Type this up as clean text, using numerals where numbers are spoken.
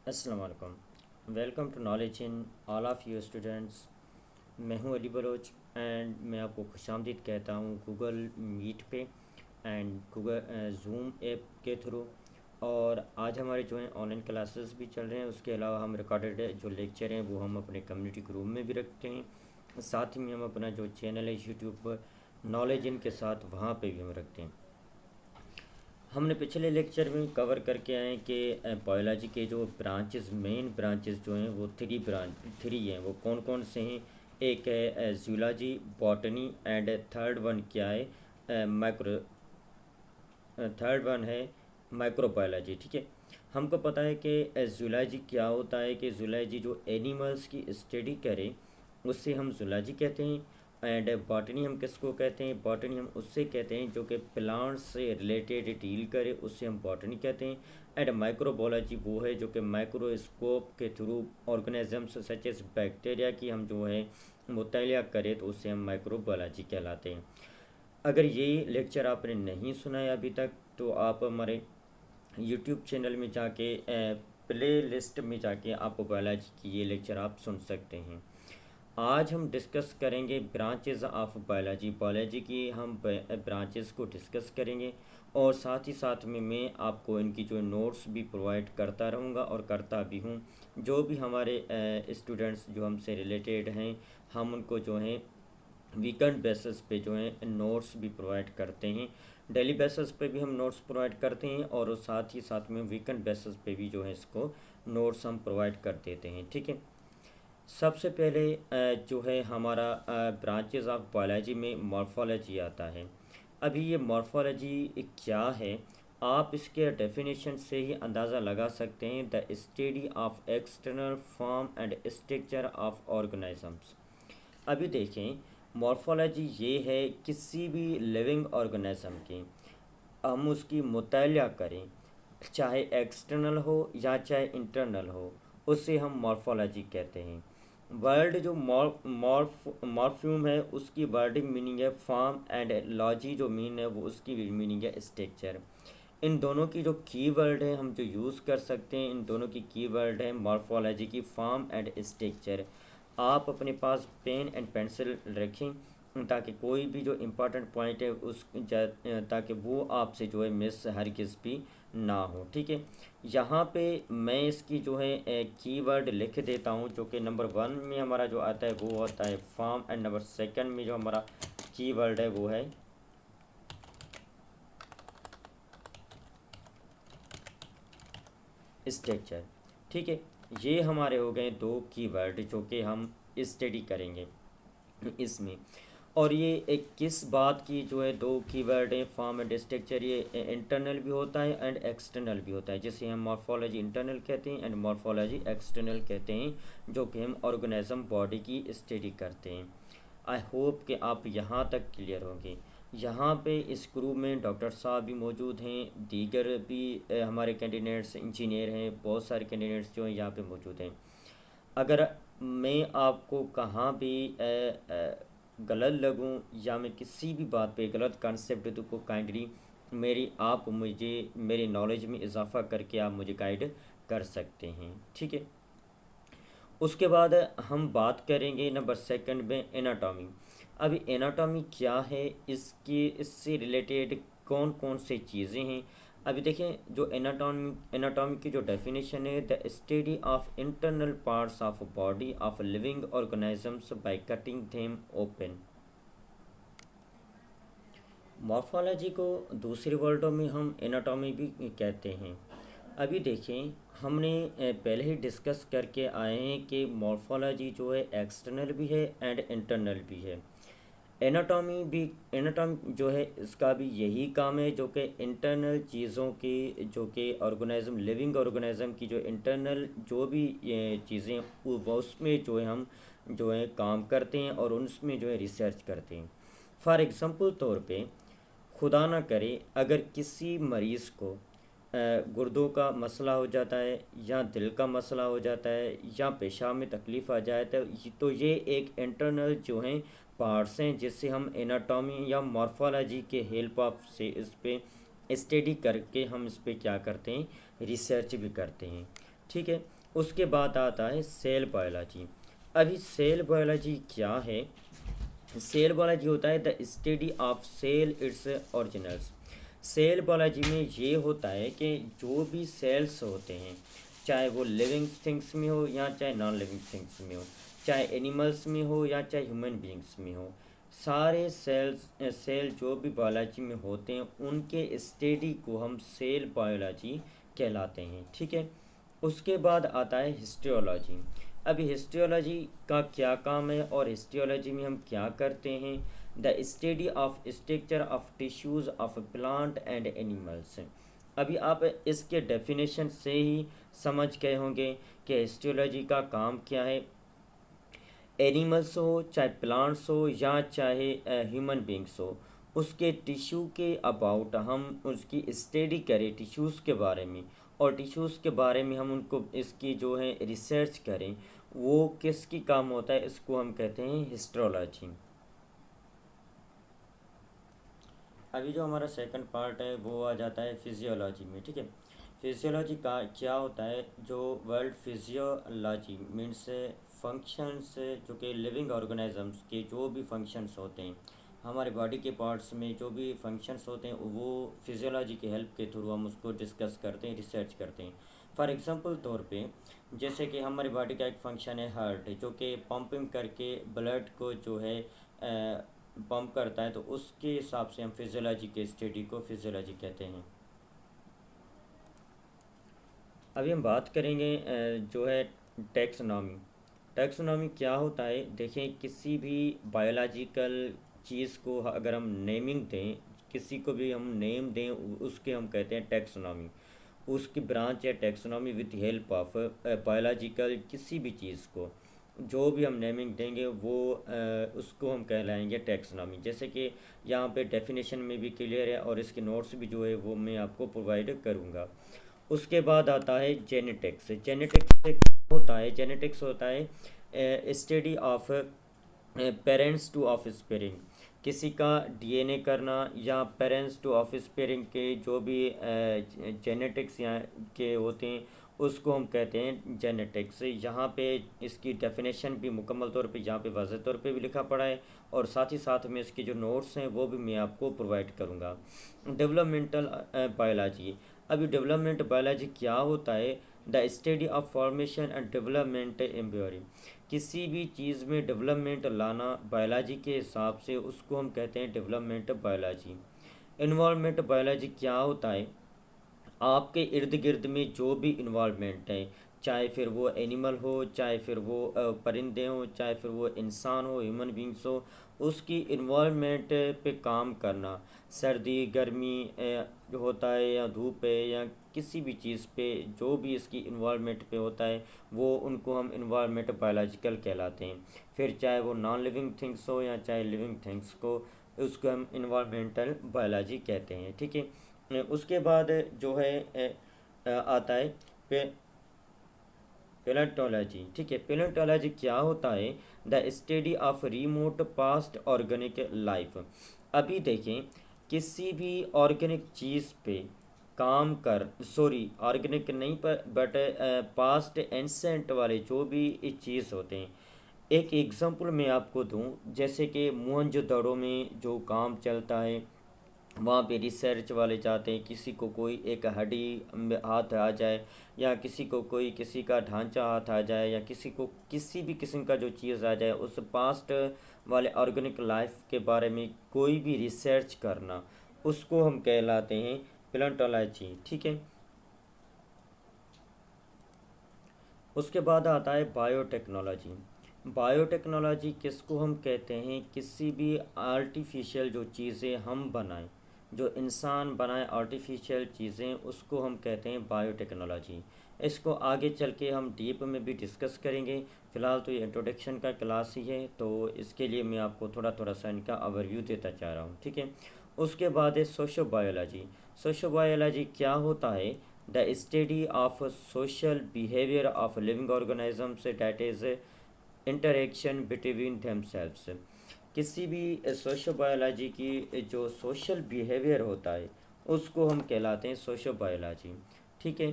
अस्सलाम वालेकुम। Welcome to knowledge in all of you students. मैं हूं अली बलोच एंड मैं आपको खुशामदीद कहता हूं गूगल मीट पे एंड गूगल जूम ऐप के थ्रू। और आज हमारे जो हैं ऑनलाइन क्लासेस भी चल रहे हैं। उसके अलावा हम रिकॉर्डेड जो लेक्चर हैं वो हम अपने कम्युनिटी ग्रुप में भी रखते हैं। साथ ही में हम अपना जो चैनल है यूट्यूब पर नॉलेज इन के साथ वहाँ पे भी हम रखते हैं। हमने पिछले लेक्चर में कवर करके आए कि बायोलॉजी के जो ब्रांचेस मेन ब्रांचेस जो हैं वो थ्री हैं। वो कौन कौन से हैं? एक है zoology, botany and third one क्या है? माइक्रो थर्ड वन है माइक्रोबायोलॉजी। ठीक है। हमको पता है कि जूलॉजी क्या होता है कि जूलॉजी जो एनिमल्स की स्टडी करे उससे हम जूलॉजी कहते हैं। एंड बॉटनी हम किसको कहते हैं? बॉटनी हम उससे कहते हैं जो कि प्लांट्स से रिलेटेड डील करे, उससे हम बॉटनी कहते हैं। एंड माइक्रोबायोलॉजी वो है जो कि माइक्रोस्कोप के through organisms such as bacteria की हम जो है मुतालिया करें तो उससे हम माइक्रोबायोलॉजी कहलाते हैं। अगर ये लेक्चर आपने नहीं सुना है अभी तक तो आप हमारे यूट्यूब चैनल में जाके प्ले लिस्ट में जाके आप बायोलॉजी की ये लेक्चर आप सुन सकते हैं। आज हम डिस्कस करेंगे ब्रांचेस ऑफ बायोलॉजी। बायोलॉजी की हम ब्रांचेस को डिस्कस करेंगे और साथ ही साथ में मैं आपको इनकी जो नोट्स भी प्रोवाइड करता रहूँगा और करता भी हूँ। जो भी हमारे स्टूडेंट्स जो हमसे रिलेटेड हैं हम उनको जो हैं वीकेंड बेसिस पे जो है नोट्स भी प्रोवाइड करते हैं। डेली बेसिस पे भी हम नोट्स प्रोवाइड करते हैं और साथ ही साथ में वीकेंड बेसिस पे भी जो है इसको नोट्स हम प्रोवाइड कर देते हैं। ठीक है। सबसे पहले जो है हमारा ब्रांचेस ऑफ बायोलॉजी में मॉर्फोलॉजी आता है। अभी ये मॉर्फोलॉजी क्या है आप इसके डेफिनेशन से ही अंदाज़ा लगा सकते हैं। The study of external form and structure of organisms. अभी देखें मॉर्फोलॉजी ये है किसी भी लिविंग ऑर्गेनिज्म की हम उसकी मुतालिया करें, चाहे एक्सटर्नल हो या चाहे इंटरनल हो, उसे हम मॉर्फोलॉजी कहते हैं। वर्ड जो मॉर्फ्यूम है उसकी वर्डिंग मीनिंग है फॉर्म एंड लॉजी जो मीन है वो उसकी मीनिंग है स्ट्रक्चर। इन दोनों की जो कीवर्ड है हम जो यूज़ कर सकते हैं इन दोनों की कीवर्ड है मॉर्फोलॉजी की फॉर्म एंड स्ट्रक्चर। आप अपने पास पेन एंड पेंसिल रखें ताकि कोई भी जो इम्पोर्टेंट पॉइंट है ताकि वो आपसे जो है मिस हरगिज़ भी ना हो। ठीक है। यहाँ पे मैं इसकी जो है कीवर्ड लिख देता हूँ जो कि नंबर वन में हमारा जो आता है वो होता है फॉर्म एंड नंबर सेकंड में जो हमारा कीवर्ड है वो है स्ट्रक्चर। ठीक है। ये हमारे हो गए दो कीवर्ड जो कि हम स्टडी करेंगे इसमें। और ये एक किस बात की जो है दो कीवर्ड है फॉर्म एंड स्ट्रक्चर, ये इंटरनल भी होता है एंड एक्सटर्नल भी होता है जिसे हम मॉर्फोलॉजी इंटरनल कहते हैं एंड मॉर्फोलॉजी एक्सटर्नल कहते हैं जो कि हम ऑर्गेनिज्म बॉडी की स्टडी करते हैं। आई होप कि आप यहाँ तक क्लियर होंगे। यहाँ पे इस ग्रुप में डॉक्टर साहब भी मौजूद हैं, दीगर भी हमारे कैंडिडेट्स इंजीनियर हैं, बहुत सारे कैंडिडेट्स जो हैं यहाँ पे मौजूद हैं। अगर मैं आपको कहाँ भी गलत लगूँ या मैं किसी भी बात पे गलत कॉन्सेप्ट दूँ को काइंडली मुझे मेरी नॉलेज में इजाफ़ा करके आप मुझे गाइड कर सकते हैं। ठीक है। उसके बाद हम बात करेंगे नंबर सेकंड में एनाटॉमी। अभी एनाटॉमी क्या है, इसकी इससे रिलेटेड कौन कौन से चीज़ें हैं। अभी देखें जो एनाटॉमी की जो डेफिनेशन है the study of internal parts of body of living organisms by cutting them open. Morphology को दूसरे वर्डों में हम एनाटॉमी भी कहते हैं। अभी देखें हमने पहले ही डिस्कस करके आए हैं कि मॉर्फोलॉजी जो है एक्सटर्नल भी है एंड इंटरनल भी है। एनाटॉमी जो है इसका भी यही काम है जो कि इंटरनल चीज़ों की जो कि ऑर्गेनिज्म लिविंग ऑर्गेनिज्म की जो इंटरनल जो भी ये चीज़ें वो उसमें जो है हम जो है काम करते हैं और उसमें जो है रिसर्च करते हैं। फॉर एग्ज़ाम्पल तौर पे खुदा ना करे अगर किसी मरीज़ को गुर्दों का मसला हो जाता है या दिल का मसला हो जाता है या पेशाब में तकलीफ़ आ जाए तो ये एक इंटरनल जो हैं पार्ट्स हैं जिससे हम एनाटॉमी या मॉर्फोलॉजी के हेल्प ऑफ से इस पे स्टडी करके हम इस पे क्या करते हैं रिसर्च भी करते हैं। ठीक है। उसके बाद आता है सेल बायोलॉजी। अभी सेल बायोलॉजी क्या है? सेल बायोलॉजी होता है the study of cell its originals. Cell biology में ये होता है कि जो भी सेल्स होते हैं, चाहे वो लिविंग थिंग्स में हो या चाहे नॉन लिविंग थिंग्स में हो, चाहे एनिमल्स में हो या चाहे ह्यूमन बींग्स में हो, सारे सेल जो भी बायोलॉजी में होते हैं उनके स्टडी को हम सेल बायोलॉजी कहलाते हैं, ठीक है। उसके बाद आता है हिस्टोलॉजी। अभी हिस्टोलॉजी का क्या काम है और हिस्टोलॉजी में हम क्या करते हैं? The study of structure of tissues of plant and animals. अभी आप इसके डेफिनेशन से ही समझ गए होंगे कि हिस्टोलॉजी का काम क्या है। एनिमल्स हो, चाहे प्लांट्स हो या चाहे ह्यूमन बींग्स हो, उसके टिश्यू के अबाउट हम उसकी स्टडी करें टिश्यूज़ के बारे में, और टिश्यूज़ के बारे में हम उनको इसकी जो है रिसर्च करें, वो किसकी काम होता है, इसको हम कहते हैं हिस्टोलॉजी। अभी जो हमारा सेकंड पार्ट है वो आ जाता है फिजियोलॉजी में, ठीक है। फिजियोलॉजी का क्या होता है? जो वर्ल्ड फिजियोलॉजी मीन्स फंक्शंस, जो कि लिविंग ऑर्गेनिजम्स के जो भी फंक्शंस होते हैं, हमारे बॉडी के पार्ट्स में जो भी फंक्शंस होते हैं, वो फिजियोलॉजी की हेल्प के थ्रू हम उसको डिस्कस करते हैं, रिसर्च करते हैं। फॉर एग्जांपल तौर पे, जैसे कि हमारी बॉडी का एक फंक्शन है हार्ट, जो कि पंपिंग करके ब्लड को जो है पंप करता है, तो उसके हिसाब से हम फिजियोलॉजी के स्टडी को फिजियोलॉजी कहते हैं। अभी हम बात करेंगे जो है टैक्सोनॉमी। टैक्सोनॉमी क्या होता है? देखें, किसी भी बायोलॉजिकल चीज़ को अगर हम नेमिंग दें, किसी को भी हम नेम दें, उसके हम कहते हैं टैक्सोनॉमी। उसकी ब्रांच है taxonomy with help of biological किसी भी चीज़ को जो भी हम नेमिंग देंगे वो उसको हम कहलाएंगे टैक्सोनॉमी। जैसे कि यहाँ पे डेफिनेशन में भी क्लियर है और इसके नोट्स भी जो है वो मैं आपको प्रोवाइड करूँगा। उसके बाद आता है जेनेटिक्स। जेनेटिक्स से क्या होता है? जेनेटिक्स होता है study of parents two of sparing, किसी का डीएनए करना या पेरेंट्स टू ऑफ स्पेयरिंग के जो भी जेनेटिक्स यहाँ के होते हैं उसको हम कहते हैं जेनेटिक्स। यहाँ पे इसकी डेफिनेशन भी मुकम्मल तौर पे यहाँ पे वाज़ेह तौर पे भी लिखा पड़ा है, और साथ ही साथ में इसके जो नोट्स हैं वो भी मैं आपको प्रोवाइड करूँगा। Developmental biology. अभी डेवलपमेंट बायोलॉजी क्या होता है? The study of formation and development embryo. किसी भी चीज़ में डेवलपमेंट लाना बायोलॉजी के हिसाब से उसको हम कहते हैं डेवलपमेंट बायोलॉजी। इन्वॉल्वमेंट बायोलॉजी क्या होता है? आपके इर्द गिर्द में जो भी इन्वॉल्वमेंट है, चाहे फिर वो एनिमल हो, चाहे फिर वो परिंदे हों, चाहे फिर वो इंसान हो, ह्यूमन बींग्स हो, उसकी इन्वॉल्वमेंट पे काम करना, सर्दी गर्मी जो होता है या धूप है या किसी भी चीज़ पे जो भी इसकी इन्वॉल्वमेंट पे होता है वो उनको हम इन्वॉल्वमेंट बायोलॉजिकल कहलाते हैं। फिर चाहे वो नॉन लिविंग थिंग्स हो या चाहे लिविंग थिंग्स को, उसको हम इन्वॉल्वमेंटल बायोलॉजी कहते हैं, ठीक है। उसके बाद जो है आता है पे पेलेंटोलॉजी, ठीक है। पेलेंटोलॉजी क्या होता है? The study of remote past organic life. अभी देखें, किसी भी ऑर्गेनिक चीज़ पे काम कर, सॉरी ऑर्गेनिक नहीं पर बट पास्ट एंसेंट वाले जो भी चीज़ होते हैं, एक एग्जांपल मैं आपको दूं, जैसे कि मोहनजोदड़ो में जो काम चलता है, वहाँ पे रिसर्च वाले चाहते हैं किसी को कोई एक हड्डी में हाथ आ जाए, या किसी को कोई किसी का ढांचा हाथ आ जाए, या किसी को किसी भी किस्म का जो चीज़ आ जाए, उस पास्ट वाले ऑर्गेनिक लाइफ के बारे में कोई भी रिसर्च करना, उसको हम कहलाते हैं पेलेंटोलॉजी, ठीक है। उसके बाद आता है बायोटेक्नोलॉजी। बायोटेक्नोलॉजी किसको हम कहते हैं? किसी भी आर्टिफिशियल जो चीज़ें हम बनाएं, जो इंसान बनाए आर्टिफिशियल चीज़ें, उसको हम कहते हैं बायोटेक्नोलॉजी। इसको आगे चल के हम डीप में भी डिस्कस करेंगे। फ़िलहाल तो ये इंट्रोडक्शन का क्लास ही है, तो इसके लिए मैं आपको थोड़ा थोड़ा सा इनका ओवरव्यू देता चाह रहा हूँ, ठीक है। उसके बाद है सोशो बायोलॉजी। सोशो बायोलॉजी क्या होता है? The study of social behaviour of living organisms, that is interaction between themselves. किसी भी सोशल बायोलॉजी की जो सोशल बिहेवियर होता है उसको हम कहलाते हैं सोशल बायोलॉजी, ठीक है।